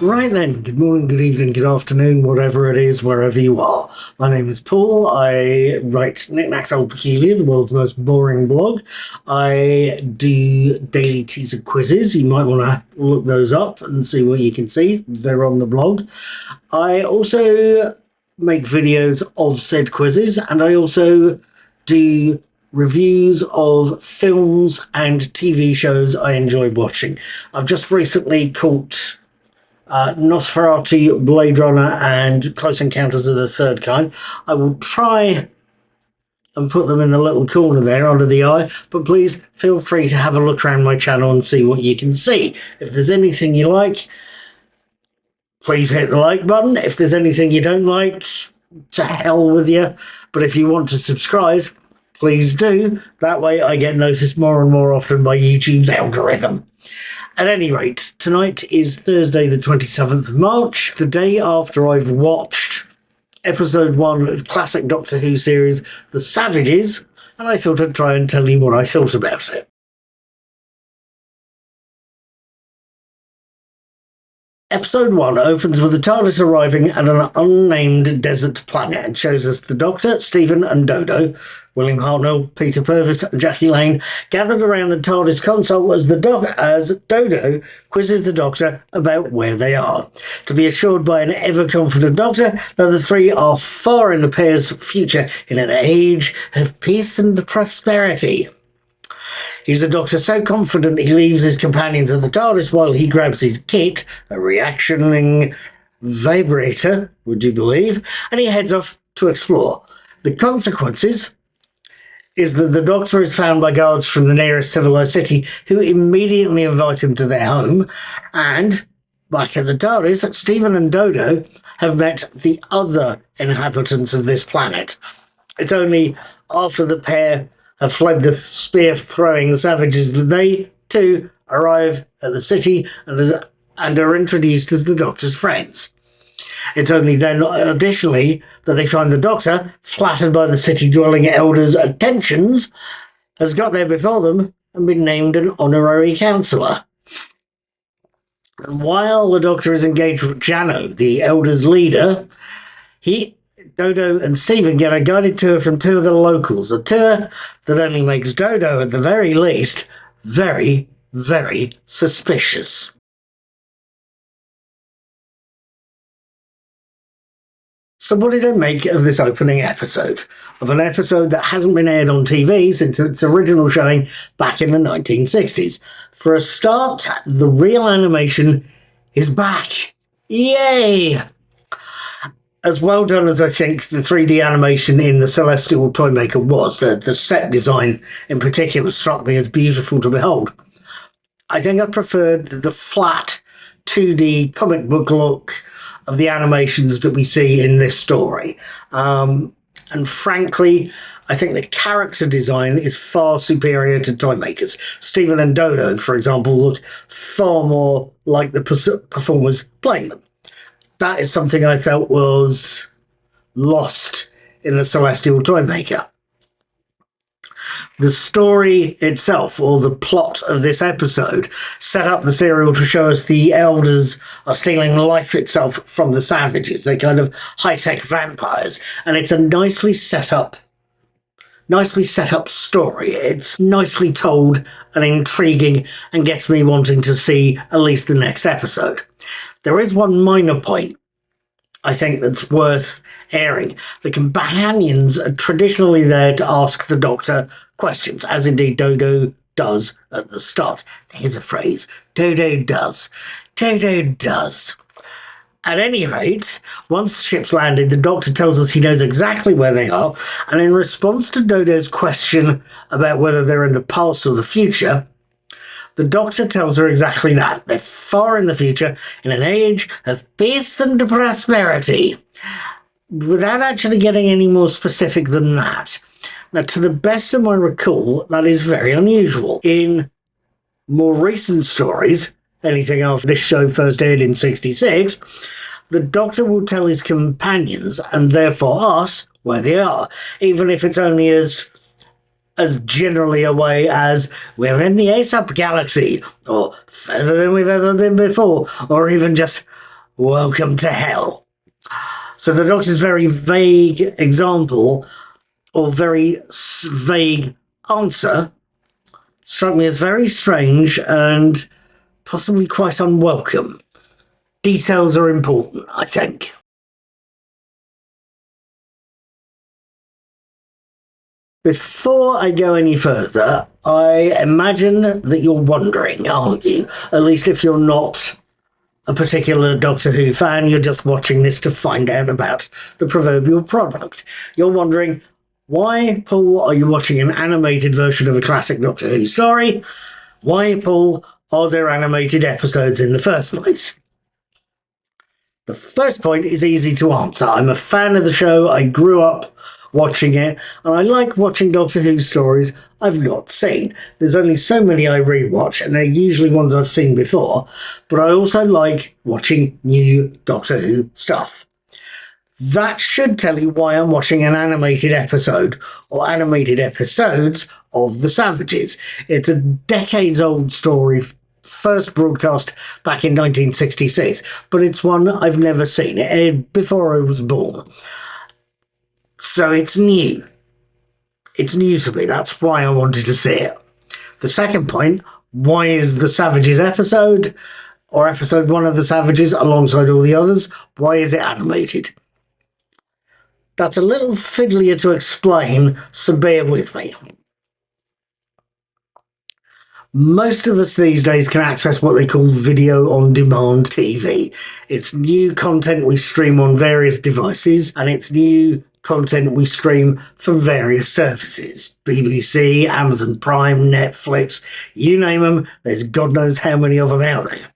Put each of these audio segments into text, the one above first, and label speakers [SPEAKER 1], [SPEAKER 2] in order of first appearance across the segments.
[SPEAKER 1] Right then, good morning, good evening, good afternoon, whatever it is, wherever you are. My name is Paul. I write Knickknacks Old Peculiar, the world's most boring blog. I do daily teaser quizzes. You might want to look those up and see what you can see. They're on the blog. I also make videos of said quizzes, and I also do reviews of films and TV shows I enjoy watching. I've just recently caught Nosferatu, Blade Runner, and Close Encounters of the Third Kind. I will try and put them in the little corner there under the eye, but please feel free to have a look around my channel and see what you can see. If there's anything you like, please hit the like button. If there's anything you don't like, to hell with you. But if you want to subscribe, please do. That way I get noticed more and more often by YouTube's algorithm. At any rate, tonight is Thursday the 27th of March, the day after I've watched episode 1 of classic Doctor Who series The Savages, and I thought I'd try and tell you what I thought about it. Episode 1 opens with the TARDIS arriving at an unnamed desert planet and shows us the Doctor, Stephen and Dodo, William Hartnell, Peter Purvis and Jackie Lane gathered around the TARDIS console as Dodo quizzes the Doctor about where they are, to be assured by an ever-confident Doctor that the three are far in the pair's future in an age of peace and prosperity. He's a Doctor so confident he leaves his companions at the TARDIS while he grabs his kit, a reactioning vibrator, would you believe, and he heads off to explore. The consequences is that the Doctor is found by guards from the nearest civilized city who immediately invite him to their home, and back at the TARDIS, Stephen and Dodo have met the other inhabitants of this planet. It's only after the pair have fled the spear-throwing savages that they, too, arrive at the city and are introduced as the Doctor's friends. It's only then, additionally, that they find the Doctor, flattered by the city-dwelling elders' attentions, has got there before them and been named an honorary counsellor. And while the Doctor is engaged with Jano, the elders' leader, Dodo and Stephen get a guided tour from two of the locals, a tour that only makes Dodo, at the very least, very, very suspicious. So what did I make of this opening episode? Of an episode that hasn't been aired on TV since its original showing back in the 1960s. For a start, the real animation is back. Yay! As well done as I think the 3D animation in the Celestial Toymaker was, the set design in particular struck me as beautiful to behold. I think I preferred the flat 2D comic book look of the animations that we see in this story. And frankly, I think the character design is far superior to Toymakers. Stephen and Dodo, for example, look far more like the performers playing them. That is something I felt was lost in the Celestial Toymaker. The story itself, or the plot of this episode, set up the serial to show us the elders are stealing life itself from the savages. They're kind of high-tech vampires, and it's a nicely set up story. It's nicely told and intriguing and gets me wanting to see at least the next episode. There is one minor point I think that's worth airing. The companions are traditionally there to ask the Doctor questions, as indeed Dodo does at the start. Here's a phrase. Dodo does. Dodo does. At any rate, once the ship's landed, the Doctor tells us he knows exactly where they are, and in response to Dodo's question about whether they're in the past or the future, the Doctor tells her exactly that. They're far in the future, in an age of peace and prosperity, without actually getting any more specific than that. Now, to the best of my recall, that is very unusual. In more recent stories, anything after this show first aired in 1966, the Doctor will tell his companions, and therefore us, where they are, even if it's only as generally away as we're in the Aesop galaxy, or further than we've ever been before, or even just welcome to hell. So the Doctor's very vague example, or very vague answer, struck me as very strange and possibly quite unwelcome. Details are important, I think. Before I go any further, I imagine that you're wondering, aren't you? At least if you're not a particular Doctor Who fan, you're just watching this to find out about the proverbial product. You're wondering, why, Paul, are you watching an animated version of a classic Doctor Who story? Why, Paul, are there animated episodes in the first place? The first point is easy to answer. I'm a fan of the show. I grew up watching it, and I like watching Doctor Who stories I've not seen. There's only so many I rewatch, and they're usually ones I've seen before, but I also like watching new Doctor Who stuff. That should tell you why I'm watching an animated episode, or animated episodes, of The Savages. It's a decades-old story, first broadcast back in 1966, but it's one I've never seen. It aired before I was born. So it's new. It's new to me. That's why I wanted to see it. The second point, why is The Savages episode, or episode 1 of The Savages, alongside all the others, why is it animated? That's a little fiddlier to explain, so bear with me. Most of us these days can access what they call video on demand TV. It's new content we stream on various devices, and it's new content we stream from various services. BBC, Amazon Prime, Netflix, you name them, there's God knows how many of them out there.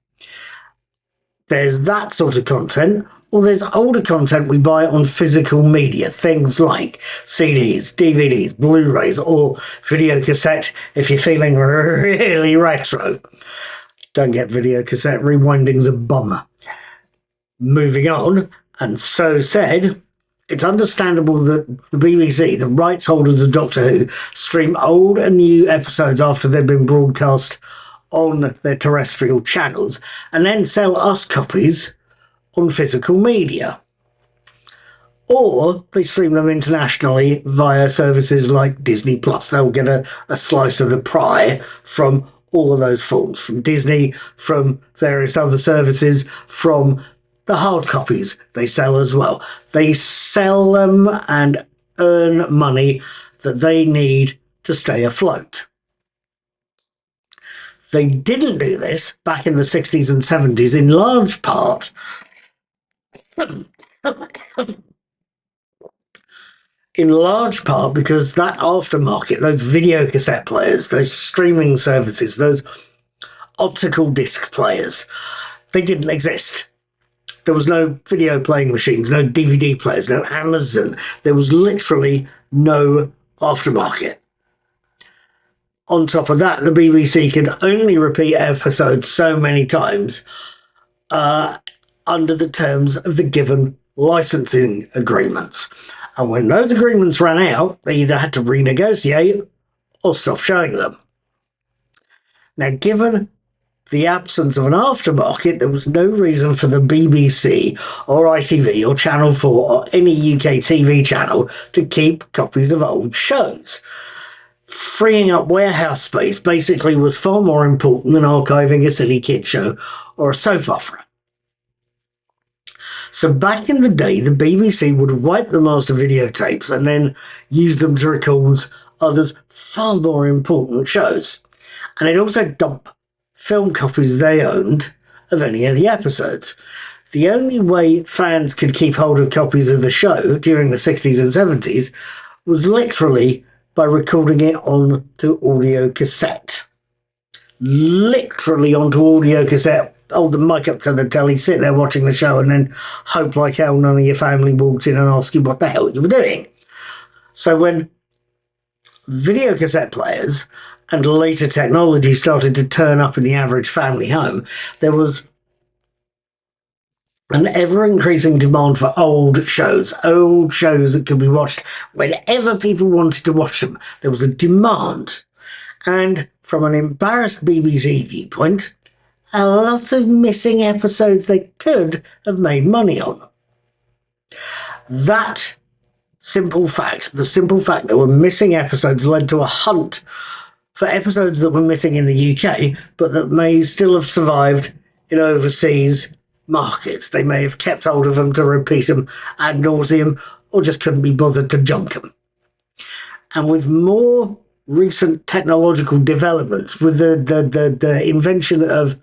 [SPEAKER 1] There's that sort of content, or there's older content we buy on physical media, things like CDs, DVDs, Blu-rays, or video cassette if you're feeling really retro. Don't get video cassette, rewinding's a bummer. Moving on, and so said, it's understandable that the BBC, the rights holders of Doctor Who, stream old and new episodes after they've been broadcast on their terrestrial channels, and then sell us copies on physical media. Or they stream them internationally via services like Disney Plus. They'll get a slice of the pie from all of those forms, from Disney, from various other services, from the hard copies they sell as well. They sell them and earn money that they need to stay afloat. They didn't do this back in the 60s and 70s in large part because that aftermarket, those video cassette players, those streaming services, those optical disc players, they didn't exist. There was no video playing machines, no DVD players, no Amazon. There was literally no aftermarket. On top of that, the BBC could only repeat episodes so many times under the terms of the given licensing agreements. And when those agreements ran out, they either had to renegotiate or stop showing them. Now, given the absence of an aftermarket, there was no reason for the BBC or ITV or Channel 4 or any UK TV channel to keep copies of old shows. Freeing up warehouse space basically was far more important than archiving a silly kid show or a soap opera. So back in the day, the BBC would wipe the master videotapes and then use them to record others far more important shows. And they'd also dump film copies they owned of any of the episodes. The only way fans could keep hold of copies of the show during the 60s and 70s was literally by recording it onto audio cassette. Literally onto audio cassette. Hold the mic up to the telly, sit there watching the show, and then hope like hell none of your family walked in and asked you what the hell you were doing. So when video cassette players and later technology started to turn up in the average family home, there was an ever-increasing demand for old shows that could be watched whenever people wanted to watch them. There was a demand. And from an embarrassed BBC viewpoint, a lot of missing episodes they could have made money on. That simple fact, the simple fact that we're missing episodes, led to a hunt for episodes that were missing in the UK, but that may still have survived in overseas markets. They may have kept hold of them to repeat them ad nauseum, or just couldn't be bothered to junk them. And with more recent technological developments, with the invention of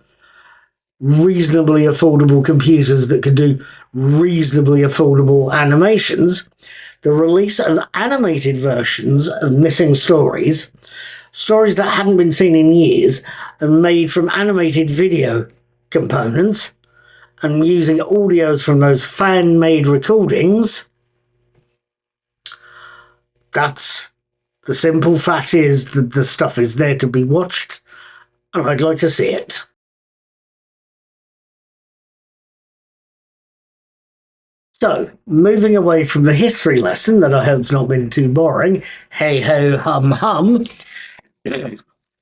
[SPEAKER 1] reasonably affordable computers that could do reasonably affordable animations, the release of animated versions of missing stories that hadn't been seen in years, and made from animated video components and using audios from those fan-made recordings. That's the simple fact, is that the stuff is there to be watched, and I'd like to see it. So, moving away from the history lesson that I hope's not been too boring, hey ho hum hum.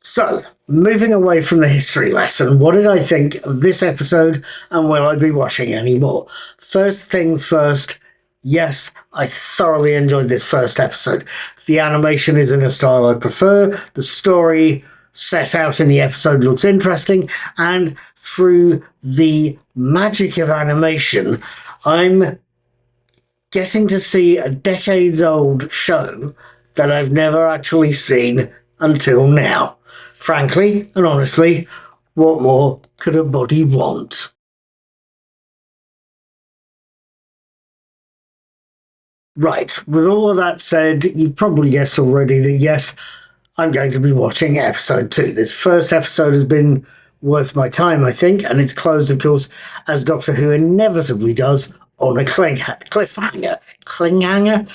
[SPEAKER 1] So, moving away from the history lesson, what did I think of this episode, and will I be watching any more? First things first, yes, I thoroughly enjoyed this first episode. The animation is in a style I prefer, the story set out in the episode looks interesting, and through the magic of animation, I'm getting to see a decades-old show that I've never actually seen until now. Frankly and honestly, what more could a body want? Right, with all of that said, you've probably guessed already that yes, I'm going to be watching episode 2. This first episode has been worth my time, I think, and it's closed, of course, as Doctor Who inevitably does, on a cliffhanger. Cliffhanger?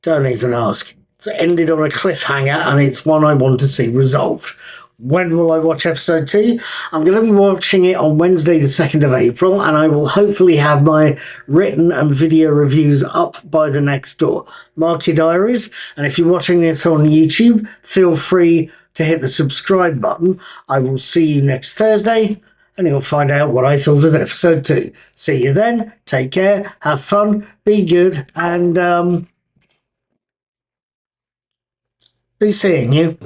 [SPEAKER 1] Don't even ask. It's ended on a cliffhanger, and it's one I want to see resolved. When will I watch episode 2? I'm going to be watching it on Wednesday the 2nd of April, and I will hopefully have my written and video reviews up by the next door. Mark your diaries, and if you're watching this on YouTube, feel free to hit the subscribe button. I will see you next Thursday, and you'll find out what I thought of episode 2. See you then, take care, have fun, be good, and be seeing you.